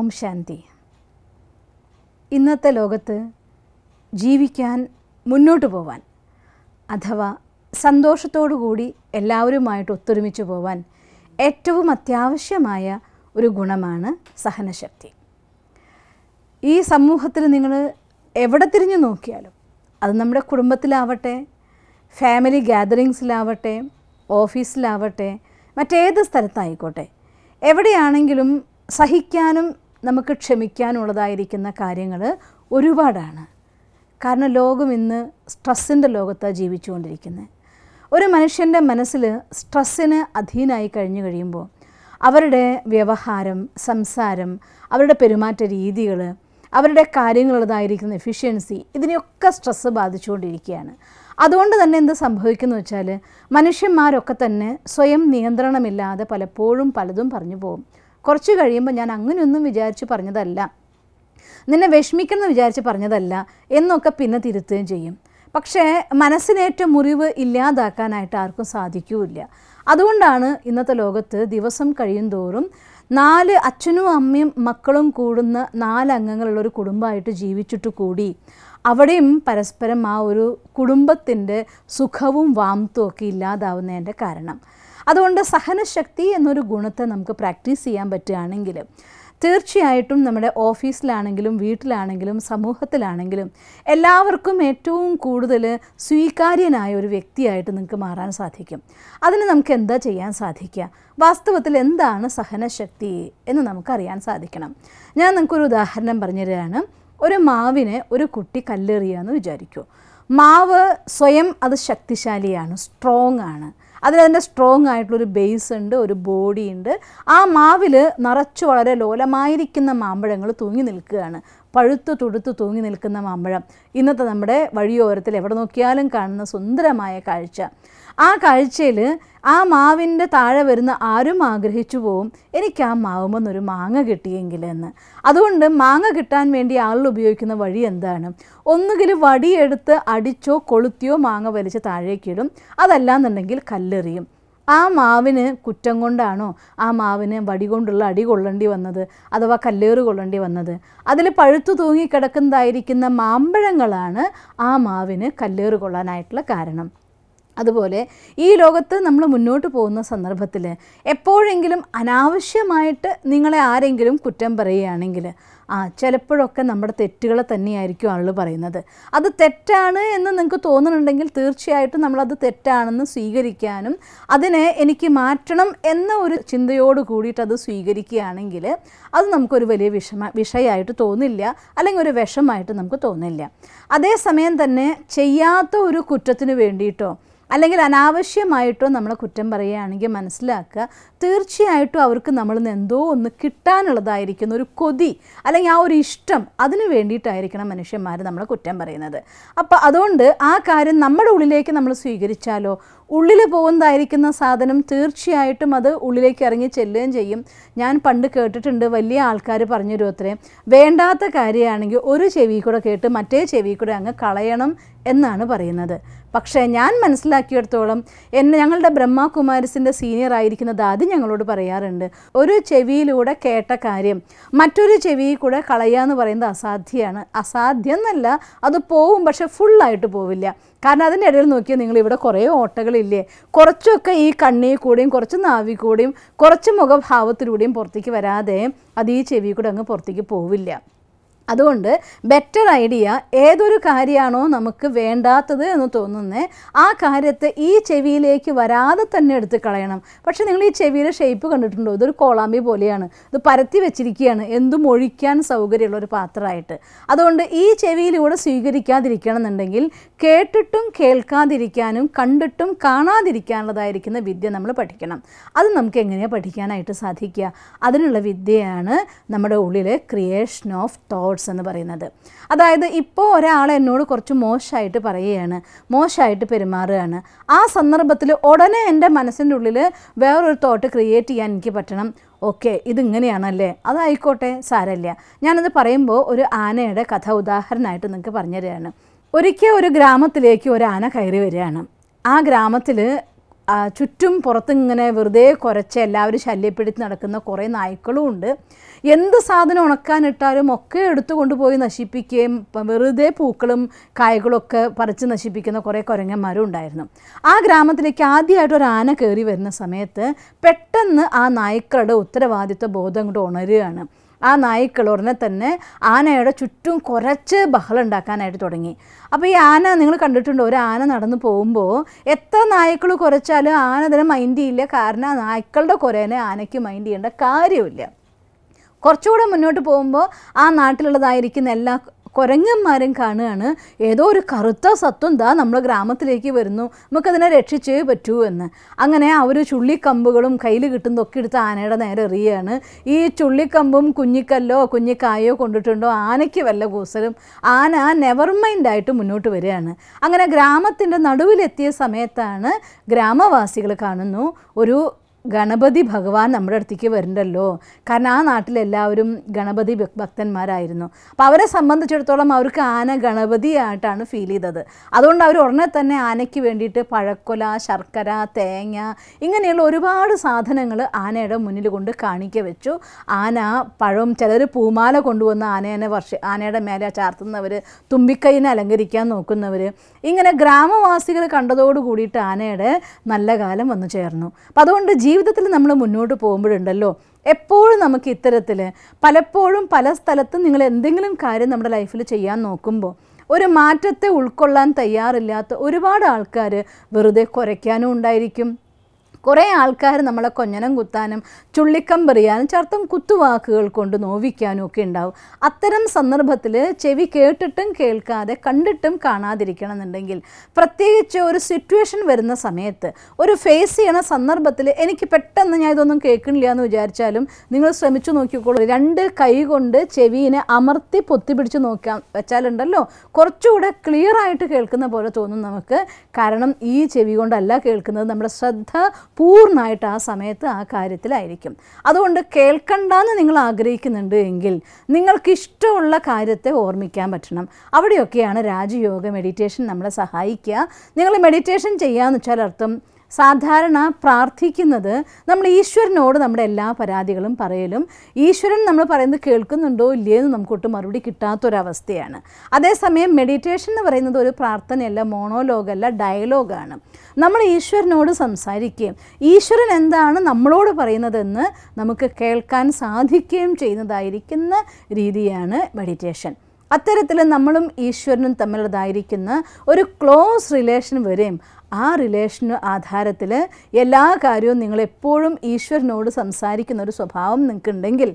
ഓം ശാന്തി. ഇന്നത്തെ ലോകത്ത് ജീവിക്കാൻ, മുന്നോട്ട് പോവാൻ, അഥവാ സന്തോഷത്തോടുകൂടി എല്ലാവരുമായിട്ട് ഒത്തൊരുമിച്ച് പോവാൻ ഏറ്റവും അത്യാവശ്യമായ ഒരു ഗുണമാണ് സഹനശക്തി. ഈ സമൂഹത്തിൽ നിങ്ങൾ എവിടെ തിരിഞ്ഞു നോക്കിയാലും, അത് നമ്മുടെ കുടുംബത്തിലാവട്ടെ, ഫാമിലി ഗ്യാതറിങ്സിലാവട്ടെ, ഓഫീസിലാവട്ടെ, മറ്റേത് സ്ഥലത്തായിക്കോട്ടെ, എവിടെയാണെങ്കിലും സഹിക്കാനും നമുക്ക് ക്ഷമിക്കാനുള്ളതായിരിക്കുന്ന കാര്യങ്ങൾ ഒരുപാടാണ്. കാരണം ലോകം ഇന്ന് സ്ട്രെസ്സിൻ്റെ ലോകത്താണ് ജീവിച്ചുകൊണ്ടിരിക്കുന്നത്. ഒരു മനുഷ്യൻ്റെ മനസ്സിൽ സ്ട്രെസ്സിന് അധീനമായി കഴിഞ്ഞു കഴിയുമ്പോൾ അവരുടെ വ്യവഹാരം, സംസാരം, അവരുടെ പെരുമാറ്റ രീതികൾ, അവരുടെ കാര്യങ്ങളുള്ളതായിരിക്കുന്ന എഫിഷ്യൻസി, ഇതിനെയൊക്കെ സ്ട്രെസ്സ് ബാധിച്ചുകൊണ്ടിരിക്കുകയാണ്. അതുകൊണ്ട് തന്നെ എന്ത് സംഭവിക്കുന്നു വെച്ചാൽ, മനുഷ്യന്മാരൊക്കെ തന്നെ സ്വയം നിയന്ത്രണമില്ലാതെ പലപ്പോഴും പലതും പറഞ്ഞു പോകും. കുറച്ച് കഴിയുമ്പോൾ ഞാൻ അങ്ങനെയൊന്നും വിചാരിച്ച് പറഞ്ഞതല്ല, നിന്നെ വിഷമിക്കണമെന്ന് വിചാരിച്ച് പറഞ്ഞതല്ല എന്നൊക്കെ പിന്നെ തിരുത്തുകയും ചെയ്യും. പക്ഷേ മനസ്സിനേറ്റ മുറിവ് ഇല്ലാതാക്കാനായിട്ട് ആർക്കും സാധിക്കില്ല. അതുകൊണ്ടാണ് ഇന്നത്തെ ലോകത്ത് ദിവസം കഴിയും തോറും 4 അച്ഛനും അമ്മയും മക്കളും കൂടുന്ന 4 അംഗങ്ങളുള്ളൊരു കുടുംബമായിട്ട് ജീവിച്ചിട്ട് കൂടി അവിടെയും പരസ്പരം ആ ഒരു കുടുംബത്തിൻ്റെ സുഖവും വാംത്തും ഒക്കെ ഇല്ലാതാവുന്നതിൻ്റെ കാരണം. അതുകൊണ്ട് സഹനശക്തി എന്നൊരു ഗുണത്തെ നമുക്ക് പ്രാക്ടീസ് ചെയ്യാൻ പറ്റുകയാണെങ്കിൽ തീർച്ചയായിട്ടും നമ്മുടെ ഓഫീസിലാണെങ്കിലും വീട്ടിലാണെങ്കിലും സമൂഹത്തിലാണെങ്കിലും എല്ലാവർക്കും ഏറ്റവും കൂടുതൽ സ്വീകാര്യനായ ഒരു വ്യക്തിയായിട്ട് നിങ്ങൾക്ക് മാറാൻ സാധിക്കും. അതിന് നമുക്ക് എന്താ ചെയ്യാൻ സാധിക്കുക? വാസ്തവത്തിൽ എന്താണ് സഹനശക്തി എന്ന് നമുക്കറിയാൻ സാധിക്കണം. ഞാൻ നിങ്ങൾക്കൊരു ഉദാഹരണം പറഞ്ഞു തരികയാണ്. ഒരു മാവിനെ ഒരു കുട്ടി കല്ലെറിയാന്ന് വിചാരിക്കൂ. മാവ് സ്വയം അത് ശക്തിശാലിയാണ്, സ്ട്രോങ് ആണ്. അതിൻ്റെ സ്ട്രോങ് ആയിട്ടുള്ളൊരു ബേസ് ഉണ്ട്, ഒരു ബോഡി ഉണ്ട്. ആ മാവിൽ നിറച്ച് വളരെ ലോലമായിരിക്കുന്ന മാമ്പഴങ്ങൾ തൂങ്ങി നിൽക്കുകയാണ്. പഴുത്ത് തുടുത്ത് തൂങ്ങി നിൽക്കുന്ന മാമ്പഴം ഇന്നത്തെ നമ്മുടെ വഴിയോരത്തിൽ എവിടെ നോക്കിയാലും കാണുന്ന സുന്ദരമായ കാഴ്ച. ആ കാഴ്ചയിൽ ആ മാവിൻ്റെ താഴെ വരുന്ന ആരും ആഗ്രഹിച്ചു പോവും, എനിക്ക് ആ മാവുമെന്നൊരു മാങ്ങ കിട്ടിയെങ്കിൽ എന്ന്. അതുകൊണ്ട് മാങ്ങ കിട്ടാൻ വേണ്ടി ആളുകൾ ഉപയോഗിക്കുന്ന വഴി എന്താണ്? ഒന്നുകിൽ വടിയെടുത്ത് അടിച്ചോ കൊളുത്തിയോ മാങ്ങ വലിച്ച് താഴേക്കിടും, അതല്ലാന്നുണ്ടെങ്കിൽ കല്ലെറിയും. ആ മാവിന് കുറ്റം കൊണ്ടാണോ ആ മാവിന് വടി കൊണ്ടുള്ള അടി കൊള്ളേണ്ടി വന്നത്, അഥവാ കല്ലേറ് കൊള്ളേണ്ടി വന്നത്? അതിൽ പഴുത്തു തൂങ്ങിക്കിടക്കുന്നതായിരിക്കുന്ന മാമ്പഴങ്ങളാണ് ആ മാവിന് കല്ലേറ് കൊള്ളാനായിട്ടുള്ള കാരണം. അതുപോലെ ഈ ലോകത്ത് നമ്മൾ മുന്നോട്ട് പോകുന്ന സന്ദർഭത്തിൽ എപ്പോഴെങ്കിലും അനാവശ്യമായിട്ട് നിങ്ങളെ ആരെങ്കിലും കുറ്റം പറയുകയാണെങ്കിൽ ചിലപ്പോഴൊക്കെ നമ്മുടെ തെറ്റുകളെ തന്നെയായിരിക്കും ആളുകൾ പറയുന്നത്. അത് തെറ്റാണ് എന്ന് നിങ്ങൾക്ക് തോന്നുന്നുണ്ടെങ്കിൽ തീർച്ചയായിട്ടും നമ്മളത് തെറ്റാണെന്ന് സ്വീകരിക്കാനും അതിനെ എനിക്ക് മാറ്റണം എന്ന ഒരു ചിന്തയോട് കൂടിയിട്ട് അത് സ്വീകരിക്കുകയാണെങ്കിൽ അത് നമുക്കൊരു വലിയ വിഷയമായിട്ട് തോന്നില്ല, അല്ലെങ്കിൽ ഒരു വിഷമായിട്ട് നമുക്ക് തോന്നില്ല. അതേസമയം തന്നെ ചെയ്യാത്ത ഒരു കുറ്റത്തിന് വേണ്ടിയിട്ടോ അല്ലെങ്കിൽ അനാവശ്യമായിട്ടോ നമ്മളെ കുറ്റം പറയുകയാണെങ്കിൽ മനസ്സിലാക്കുക, തീർച്ചയായിട്ടും അവർക്ക് നമ്മളിൽ നിന്ന് എന്തോ ഒന്ന് കിട്ടാനുള്ളതായിരിക്കുന്ന ഒരു കൊതി അല്ലെങ്കിൽ ആ ഒരു ഇഷ്ടം, അതിന് വേണ്ടിയിട്ടായിരിക്കണം മനുഷ്യന്മാർ നമ്മളെ കുറ്റം പറയുന്നത്. അപ്പോൾ അതുകൊണ്ട് ആ കാര്യം നമ്മുടെ ഉള്ളിലേക്ക് നമ്മൾ സ്വീകരിച്ചാലോ, ഉള്ളിൽ പോകുന്നതായിരിക്കുന്ന സാധനം തീർച്ചയായിട്ടും അത് ഉള്ളിലേക്ക് ഇറങ്ങി ചെല്ലുകയും ചെയ്യും. ഞാൻ പണ്ട് കേട്ടിട്ടുണ്ട്, വലിയ ആൾക്കാർ പറഞ്ഞൊരു അത്രേ, വേണ്ടാത്ത കാര്യമാണെങ്കിൽ ഒരു ചെവി കൂടെ കേട്ട് മറ്റേ ചെവി കൂടെ അങ്ങ് കളയണം എന്നാണ് പറയുന്നത്. പക്ഷേ ഞാൻ മനസ്സിലാക്കിയിടത്തോളം ഞങ്ങളുടെ ബ്രഹ്മകുമാരിസിൻ്റെ സീനിയർ ആയിരിക്കുന്നത് അത് ഞങ്ങളോട് പറയാറുണ്ട്, ഒരു ചെവിയിലൂടെ കേട്ട കാര്യം മറ്റൊരു ചെവിയിൽ കൂടെ കളയാന്ന് പറയുന്നത് അസാധ്യമാണ്. അസാധ്യം എന്നല്ല, അത് പോവും, പക്ഷെ ഫുള്ളായിട്ട് പോവില്ല. കാരണം അതിൻ്റെ ഇടയിൽ നോക്കിയാൽ നിങ്ങളിവിടെ കുറേ ഓട്ടകളില്ലേ, കുറച്ചൊക്കെ ഈ കണ്ണിൽ കൂടെയും കുറച്ച് നാവിൽ കൂടെയും കുറച്ച് മുഖഭാവത്തിലൂടെയും പുറത്തേക്ക് വരാതെ അത് ഈ ചെവി കൂടെ അങ്ങ് പുറത്തേക്ക് പോവില്ല. അതുകൊണ്ട് ബെറ്റർ ഐഡിയ, ഏതൊരു കാര്യമാണോ നമുക്ക് വേണ്ടാത്തത് എന്ന് തോന്നുന്നത് ആ കാര്യത്തെ ഈ ചെവിയിലേക്ക് വരാതെ തന്നെ എടുത്ത് കളയണം. പക്ഷേ നിങ്ങൾ ഈ ചെവിയുടെ ഷേപ്പ് കണ്ടിട്ടുണ്ടോ? ഇതൊരു കോളാമ്പി പോലെയാണ്, ഇത് പരത്തി വെച്ചിരിക്കുകയാണ്, എന്തും ഒഴിക്കാൻ സൗകര്യമുള്ള ഒരു പാത്രമായിട്ട്. അതുകൊണ്ട് ഈ ചെവിയിലൂടെ സ്വീകരിക്കാതിരിക്കണം എന്നുണ്ടെങ്കിൽ കേട്ടിട്ടും കേൾക്കാതിരിക്കാനും കണ്ടിട്ടും കാണാതിരിക്കാനുള്ളതായിരിക്കുന്ന വിദ്യ നമ്മൾ പഠിക്കണം. അത് നമുക്ക് എങ്ങനെയാണ് പഠിക്കാനായിട്ട് സാധിക്കുക? അതിനുള്ള വിദ്യയാണ് നമ്മുടെ ഉള്ളിലെ ക്രിയേഷൻ ഓഫ് തോട്ട്സ് എന്ന് പറയുന്നത്. അതായത് ഇപ്പോൾ ഒരാൾ എന്നോട് കുറച്ച് മോശമായിട്ട് പറയുകയാണ്, മോശമായിട്ട് പെരുമാറുകയാണ്. ആ സന്ദർഭത്തിൽ ഉടനെ എൻ്റെ മനസ്സിൻ്റെ ഉള്ളിൽ വേറൊരു തോട്ട് ക്രിയേറ്റ് ചെയ്യാൻ എനിക്ക് പറ്റണം. ഓക്കെ, ഇതിങ്ങനെയാണല്ലേ, അതായിക്കോട്ടെ, സാരമില്ല. ഞാനത് പറയുമ്പോൾ ഒരു ആനയുടെ കഥ ഉദാഹരണമായിട്ട് നിങ്ങൾക്ക് പറഞ്ഞു തരികയാണ്. ഒരിക്കൽ ഒരു ഗ്രാമത്തിലേക്ക് ഒരു ആന കയറി വരികയാണ്. ആ ഗ്രാമത്തിൽ ചുറ്റും പുറത്തിങ്ങനെ വെറുതെ കുരച്ച് എല്ലാവരും ശല്യപ്പെടുത്തി നടക്കുന്ന കുറേ നായ്ക്കളും ഉണ്ട്. എന്ത് സാധനം ഉണക്കാനിട്ടാലും ഒക്കെ എടുത്തു കൊണ്ടുപോയി നശിപ്പിക്കുകയും വെറുതെ പൂക്കളും കായ്കളൊക്കെ പറിച്ച് നശിപ്പിക്കുന്ന കുറേ കുരങ്ങന്മാരും ഉണ്ടായിരുന്നു. ആ ഗ്രാമത്തിലേക്ക് ആദ്യമായിട്ട് ഒരു ആന കയറി വരുന്ന സമയത്ത് പെട്ടെന്ന് ആ നായ്ക്കളുടെ ഉത്തരവാദിത്വ ബോധം കൊണ്ട് ഉണരുകയാണ്. ആ നായ്ക്കൾ ഉടനെ തന്നെ ആനയുടെ ചുറ്റും കുറച്ച് ബഹളം ഉണ്ടാക്കാനായിട്ട് തുടങ്ങി. അപ്പോൾ ഈ ആന നിങ്ങൾ കണ്ടിട്ടുണ്ടോ, ഒരു ആന നടന്നു പോകുമ്പോൾ എത്ര നായ്ക്കൾ കുരച്ചാലും ആന അതിനെ മൈൻഡ് ചെയ്യില്ല. കാരണം ആ നായ്ക്കളുടെ കുരേനെ ആനയ്ക്ക് മൈൻഡ് ചെയ്യേണ്ട കാര്യമില്ല. കുറച്ചുകൂടെ മുന്നോട്ട് പോകുമ്പോൾ ആ നാട്ടിലുള്ളതായിരിക്കുന്ന എല്ലാ കുരങ്ങന്മാരും കാണുകയാണ് ഏതോ ഒരു കറുത്ത സത്വം നമ്മൾ ഗ്രാമത്തിലേക്ക് വരുന്നു, നമുക്കതിനെ രക്ഷിച്ചേ പറ്റൂ എന്ന്. അങ്ങനെ അവർ ചുള്ളിക്കമ്പുകളും കയ്യിൽ കിട്ടുന്നതൊക്കെ എടുത്ത് ആനയുടെ നേരെ എറിയുകയാണ്. ഈ ചുള്ളിക്കമ്പും കുഞ്ഞിക്കല്ലോ കുഞ്ഞിക്കായോ കൊണ്ടിട്ടുണ്ടോ ആനയ്ക്ക് വല്ല കൂസലും. ആന നെവർ മൈൻഡായിട്ട് മുന്നോട്ട് വരികയാണ്. അങ്ങനെ ഗ്രാമത്തിൻ്റെ നടുവിലെത്തിയ സമയത്താണ് ഗ്രാമവാസികൾ കാണുന്നു ഒരു ഗണപതി ഭഗവാൻ നമ്മുടെ അടുത്തേക്ക് വരുന്നുണ്ടല്ലോ. കാരണം ആ നാട്ടിലെല്ലാവരും ഗണപതി ഭക്തന്മാരായിരുന്നു. അപ്പോൾ അവരെ സംബന്ധിച്ചിടത്തോളം അവർക്ക് ആന ഗണപതിയായിട്ടാണ് ഫീൽ ചെയ്തത്. അതുകൊണ്ട് അവർ ഉടനെ തന്നെ ആനയ്ക്ക് വേണ്ടിയിട്ട് പഴക്കൊല, ശർക്കര, തേങ്ങ ഇങ്ങനെയുള്ള ഒരുപാട് സാധനങ്ങൾ ആനയുടെ മുന്നിൽ കൊണ്ട് കാണിക്ക വെച്ചു. ആന പഴം, ചിലർ പൂമാല കൊണ്ടുവന്ന് ആനയുടെ മേലെ ചാർത്തുന്നവർ, തുമ്പിക്കൈനെ അലങ്കരിക്കാൻ നോക്കുന്നവർ, ഇങ്ങനെ ഗ്രാമവാസികൾ കണ്ടതോട് കൂടിയിട്ട് ആനയുടെ നല്ല കാലം വന്നു ചേർന്നു. അപ്പം അതുകൊണ്ട് ജീവിതത്തിൽ നമ്മൾ മുന്നോട്ട് പോകുമ്പോഴുണ്ടല്ലോ എപ്പോഴും നമുക്ക് ഇത്തരത്തിൽ പലപ്പോഴും പല സ്ഥലത്തും നിങ്ങൾ എന്തെങ്കിലും കാര്യം നമ്മുടെ ലൈഫിൽ ചെയ്യാൻ നോക്കുമ്പോൾ ഒരു മാറ്റത്തെ ഉൾക്കൊള്ളാൻ തയ്യാറില്ലാത്ത ഒരുപാട് ആൾക്കാർ വെറുതെ കുരയ്ക്കാനും ഉണ്ടായിരിക്കും. കുറേ ആൾക്കാർ നമ്മളെ കൊഞ്ഞനം കുത്താനും ചുള്ളിക്കമ്പെറിയാനും ചർത്തം കുത്തുവാക്കുകൾ കൊണ്ട് നോവിക്കാനും ഒക്കെ ഉണ്ടാവും. അത്തരം സന്ദർഭത്തിൽ ചെവി കേട്ടിട്ടും കേൾക്കാതെ കണ്ടിട്ടും കാണാതിരിക്കണം എന്നുണ്ടെങ്കിൽ, പ്രത്യേകിച്ച് ഒരു സിറ്റുവേഷൻ വരുന്ന സമയത്ത്, ഒരു ഫേസ് ചെയ്യണ സന്ദർഭത്തിൽ എനിക്ക് പെട്ടെന്ന് ഞാൻ ഇതൊന്നും കേൾക്കണില്ല എന്ന് വിചാരിച്ചാലും നിങ്ങൾ ശ്രമിച്ചു നോക്കിക്കോളൂ. 2 കൈ കൊണ്ട് ചെവിനെ അമർത്തി പൊത്തിപ്പിടിച്ച് നോക്കാൻ വെച്ചാലുണ്ടല്ലോ കുറച്ചുകൂടെ ക്ലിയർ ആയിട്ട് കേൾക്കുന്ന പോലെ തോന്നും നമുക്ക്. കാരണം ഈ ചെവി കൊണ്ടല്ല കേൾക്കുന്നത്, നമ്മുടെ ശ്രദ്ധ പൂർണ്ണമായിട്ട് ആ സമയത്ത് ആ കാര്യത്തിലായിരിക്കും. അതുകൊണ്ട് കേൾക്കണ്ടെന്ന് നിങ്ങൾ ആഗ്രഹിക്കുന്നുണ്ട് എങ്കിൽ നിങ്ങൾക്ക് ഇഷ്ടമുള്ള കാര്യത്തെ ഓർമ്മിക്കാൻ പറ്റണം. അവിടെയൊക്കെയാണ് രാജയോഗ മെഡിറ്റേഷൻ നമ്മളെ സഹായിക്കുക. നിങ്ങൾ മെഡിറ്റേഷൻ ചെയ്യാന്ന് വെച്ചാൽ അർത്ഥം സാധാരണ പ്രാർത്ഥിക്കുന്നത് നമ്മൾ ഈശ്വരനോട് നമ്മുടെ എല്ലാ പരാതികളും പറയലും ഈശ്വരൻ നമ്മൾ പറയുന്നത് കേൾക്കുന്നുണ്ടോ ഇല്ലയെന്ന് നമുക്കൊട്ട് മറുപടി കിട്ടാത്തൊരവസ്ഥയാണ്. അതേസമയം മെഡിറ്റേഷൻ എന്ന് പറയുന്നത് ഒരു പ്രാർത്ഥനയല്ല, മോണോലോഗല്ല, ഡയലോഗാണ്. നമ്മൾ ഈശ്വരനോട് സംസാരിക്കുകയും ഈശ്വരൻ എന്താണ് നമ്മളോട് പറയുന്നതെന്ന് നമുക്ക് കേൾക്കാൻ സാധിക്കുകയും ചെയ്യുന്നതായിരിക്കുന്ന രീതിയാണ് മെഡിറ്റേഷൻ. അത്തരത്തിൽ നമ്മളും ഈശ്വരനും തമ്മിലുള്ളതായിരിക്കുന്ന ഒരു ക്ലോസ് റിലേഷൻ വരെയും ആ റിലേഷന് ആധാരത്തിൽ എല്ലാ കാര്യവും നിങ്ങളെപ്പോഴും ഈശ്വരനോട് സംസാരിക്കുന്ന ഒരു സ്വഭാവം നിങ്ങൾക്കുണ്ടെങ്കിൽ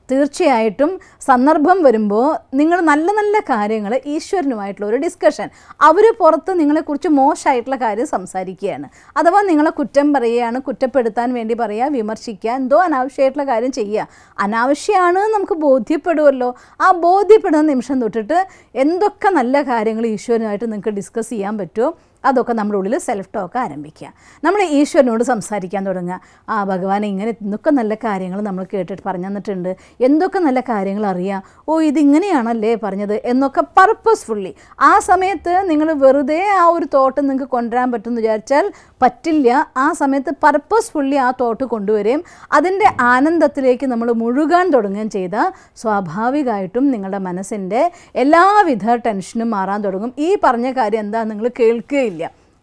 തീർച്ചയായിട്ടും സന്ദർഭം വരുമ്പോൾ നിങ്ങൾ നല്ല നല്ല കാര്യങ്ങൾ ഈശ്വരനുമായിട്ടുള്ള ഒരു ഡിസ്കഷൻ, അവർ പുറത്ത് നിങ്ങളെക്കുറിച്ച് മോശമായിട്ടുള്ള കാര്യം സംസാരിക്കുകയാണ്, അഥവാ നിങ്ങളെ കുറ്റം പറയുകയാണ്, കുറ്റപ്പെടുത്താൻ വേണ്ടി പറയുക, വിമർശിക്കുക, എന്തോ അനാവശ്യമായിട്ടുള്ള കാര്യം ചെയ്യുക. അനാവശ്യമാണ് നമുക്ക് ബോധ്യപ്പെടുമല്ലോ. ആ ബോധ്യപ്പെടുന്ന നിമിഷം തൊട്ടിട്ട് എന്തൊക്കെ നല്ല കാര്യങ്ങൾ ഈശ്വരനുമായിട്ട് നിങ്ങൾക്ക് ഡിസ്കസ് ചെയ്യാൻ പറ്റുമോ അതൊക്കെ നമ്മുടെ ഉള്ളിൽ സെൽഫ് ടോക്ക് ആരംഭിക്കുക. നമ്മൾ ഈശ്വരനോട് സംസാരിക്കാൻ തുടങ്ങുക. ആ ഭഗവാൻ ഇങ്ങനെ എന്തൊക്കെ നല്ല കാര്യങ്ങൾ നമ്മൾ കേട്ടിട്ട് പറഞ്ഞു തന്നിട്ടുണ്ട്, എന്തൊക്കെ നല്ല കാര്യങ്ങൾ അറിയാം, ഓ ഇതിങ്ങനെയാണല്ലേ പറഞ്ഞത് എന്നൊക്കെ പർപ്പസ്ഫുള്ളി. ആ സമയത്ത് നിങ്ങൾ വെറുതെ ആ ഒരു തോട്ട് നിങ്ങൾക്ക് കൊണ്ടുവരാൻ പറ്റുമെന്ന് വിചാരിച്ചാൽ പറ്റില്ല. ആ സമയത്ത് പർപ്പസ്ഫുള്ളി ആ തോട്ട് കൊണ്ടുവരികയും അതിൻ്റെ ആനന്ദത്തിലേക്ക് നമ്മൾ മുഴുകാൻ തുടങ്ങുകയും ചെയ്താൽ സ്വാഭാവികമായിട്ടും നിങ്ങളുടെ മനസ്സിൻ്റെ എല്ലാവിധ ടെൻഷനും മാറാൻ തുടങ്ങും. ഈ പറഞ്ഞ കാര്യം എന്താ നിങ്ങൾ കേൾക്കുകയില്ല.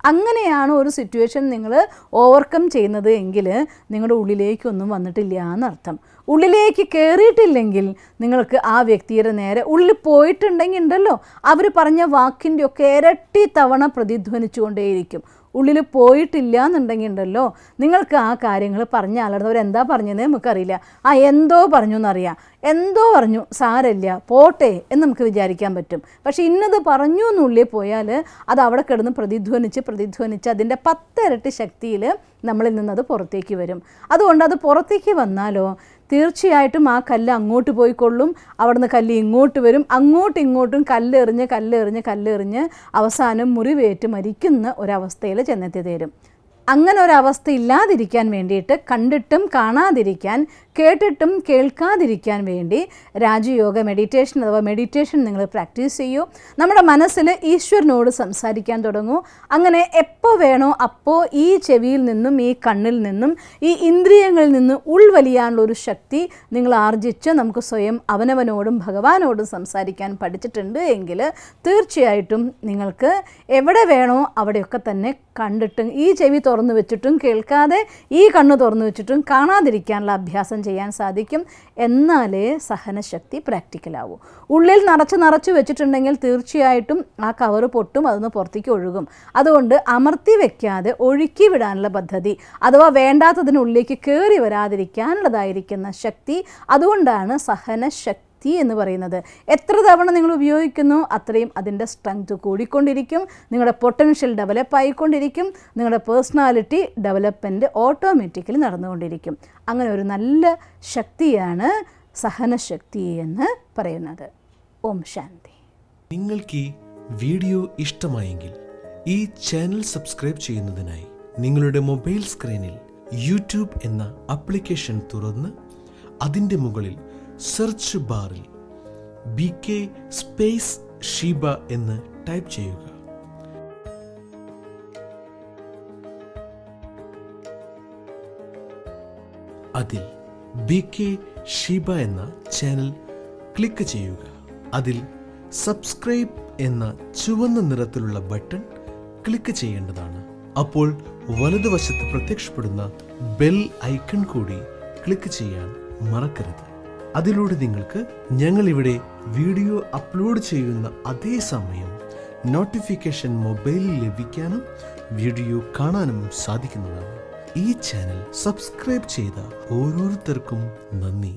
അങ്ങനെയാണ് ഒരു സിറ്റുവേഷൻ നിങ്ങൾ ഓവർകം ചെയ്യുന്നത് എങ്കിൽ നിങ്ങളുടെ ഉള്ളിലേക്കൊന്നും വന്നിട്ടില്ല എന്നർത്ഥം. ഉള്ളിലേക്ക് കയറിയിട്ടില്ലെങ്കിൽ നിങ്ങൾക്ക് ആ വ്യക്തിയുടെ നേരെ ഉള്ളിൽ പോയിട്ടുണ്ടെങ്കിൽ ഉണ്ടല്ലോ അവർ പറഞ്ഞ വാക്കിൻ്റെയൊക്കെ ഇരട്ടി തവണ പ്രതിധ്വനിച്ചുകൊണ്ടേയിരിക്കും. ഉള്ളിൽ പോയിട്ടില്ല എന്നുണ്ടെങ്കിൽ ഉണ്ടല്ലോ നിങ്ങൾക്ക് ആ കാര്യങ്ങൾ പറഞ്ഞ ആളവരെന്താ പറഞ്ഞതെന്ന് നമുക്കറിയില്ല. ആ എന്തോ പറഞ്ഞു എന്നറിയാം, എന്തോ പറഞ്ഞു സാരമില്ല പോട്ടെ എന്ന് നമുക്ക് വിചാരിക്കാൻ പറ്റും. പക്ഷേ ഇന്നത് പറഞ്ഞു എന്നുള്ളിൽ പോയാൽ അത് അവിടെ കിടന്ന് പ്രതിധ്വനിച്ച് അതിൻ്റെ 10 ഇരട്ടി ശക്തിയിൽ നമ്മളിൽ നിന്നത് പുറത്തേക്ക് വരും. അതുകൊണ്ട് അത് പുറത്തേക്ക് വന്നാലോ തീർച്ചയായിട്ടും ആ കല്ല് അങ്ങോട്ട് പോയിക്കൊള്ളും, അവിടുന്ന് കല്ല് ഇങ്ങോട്ട് വരും, അങ്ങോട്ടും ഇങ്ങോട്ടും കല്ലെറിഞ്ഞ് അവസാനം മുറിവേറ്റ് മരിക്കുന്ന ഒരവസ്ഥയിൽ ചെന്നെത്തി തരും. അങ്ങനെ ഒരവസ്ഥ ഇല്ലാതിരിക്കാൻ വേണ്ടിയിട്ട്, കണ്ടിട്ടും കാണാതിരിക്കാൻ, കേട്ടിട്ടും കേൾക്കാതിരിക്കാൻ വേണ്ടി രാജയോഗ മെഡിറ്റേഷൻ അഥവാ മെഡിറ്റേഷൻ നിങ്ങൾ പ്രാക്ടീസ് ചെയ്യൂ. നമ്മുടെ മനസ്സിൽ ഈശ്വരനോട് സംസാരിക്കാൻ തുടങ്ങൂ. അങ്ങനെ എപ്പോൾ വേണോ അപ്പോൾ ഈ ചെവിയിൽ നിന്നും ഈ കണ്ണിൽ നിന്നും ഈ ഇന്ദ്രിയങ്ങളിൽ നിന്ന് ഉൾവലിയാനുള്ളൊരു ശക്തി നിങ്ങൾ ആർജിച്ച് നമുക്ക് സ്വയം അവനവനോടും ഭഗവാനോടും സംസാരിക്കാൻ പഠിച്ചിട്ടുണ്ട് എങ്കിൽ തീർച്ചയായിട്ടും നിങ്ങൾക്ക് എവിടെ വേണോ അവിടെയൊക്കെ തന്നെ കണ്ടിട്ടും ഈ ചെവി തുറന്നു വെച്ചിട്ടും കേൾക്കാതെ ഈ കണ്ണ് തുറന്നു വെച്ചിട്ടും കാണാതിരിക്കാനുള്ള അഭ്യാസം ചെയ്യാൻ സാധിക്കും. എന്നാലേ സഹനശക്തി പ്രാക്ടിക്കലാവൂ. ഉള്ളിൽ നിറച്ച് വെച്ചിട്ടുണ്ടെങ്കിൽ തീർച്ചയായിട്ടും ആ കവറ് പൊട്ടും, അതൊന്ന് പുറത്തേക്ക് ഒഴുകും. അതുകൊണ്ട് അമർത്തി വയ്ക്കാതെ ഒഴുക്കി വിടാനുള്ള പദ്ധതി അഥവാ വേണ്ടാത്തതിനുള്ളിലേക്ക് കയറി വരാതിരിക്കാനുള്ളതായിരിക്കുന്ന ശക്തി, അതുകൊണ്ടാണ് സഹനശക്തി എന്ന് പറയുന്നത്. എത്ര തവണ നിങ്ങൾ ഉപയോഗിക്കുന്നു അത്രയും അതിൻ്റെ സ്ട്രെങ്ത് കൂടിക്കൊണ്ടിരിക്കും, നിങ്ങളുടെ പൊട്ടൻഷ്യൽ ഡെവലപ്പ് ആയിക്കൊണ്ടിരിക്കും, നിങ്ങളുടെ പേഴ്സണാലിറ്റി ഡെവലപ്മെൻറ്റ് ഓട്ടോമാറ്റിക്കലി നടന്നുകൊണ്ടിരിക്കും. അങ്ങനെ ഒരു നല്ല ശക്തിയാണ് സഹനശക്തി എന്ന് പറയുന്നത്. ഓം ശാന്തി. നിങ്ങൾക്ക് ഈ വീഡിയോ ഇഷ്ടമായെങ്കിൽ ഈ ചാനൽ സബ്സ്ക്രൈബ് ചെയ്യുന്നതിനായി നിങ്ങളുടെ മൊബൈൽ സ്ക്രീനിൽ യൂട്യൂബ് എന്ന ആപ്ലിക്കേഷൻ തുറന്ന് അതിൻ്റെ മുകളിൽ സെർച്ച് ബാറിൽ BK ഷീബ എന്ന് ടൈപ്പ് ചെയ്യുക. അതിൽ BK ഷീബ എന്ന ചാനൽ ക്ലിക്ക് ചെയ്യുക. അതിൽ സബ്സ്ക്രൈബ് എന്ന ചുവന്ന നിറത്തിലുള്ള ബട്ടൺ ക്ലിക്ക് ചെയ്യേണ്ടതാണ്. അപ്പോൾ വലതുവശത്ത് പ്രത്യക്ഷപ്പെടുന്ന ബെൽ ഐക്കൺ കൂടി ക്ലിക്ക് ചെയ്യാൻ മറക്കരുത്. അതിലൂടെ നിങ്ങൾക്ക് ഞങ്ങളിവിടെ വീഡിയോ അപ്ലോഡ് ചെയ്യുന്ന അതേ സമയം നോട്ടിഫിക്കേഷൻ മൊബൈലിൽ ലഭിക്കാനും വീഡിയോ കാണാനും സാധിക്കുന്നതാണ്. ഈ ചാനൽ സബ്സ്ക്രൈബ് ചെയ്ത ഓരോരുത്തർക്കും നന്ദി.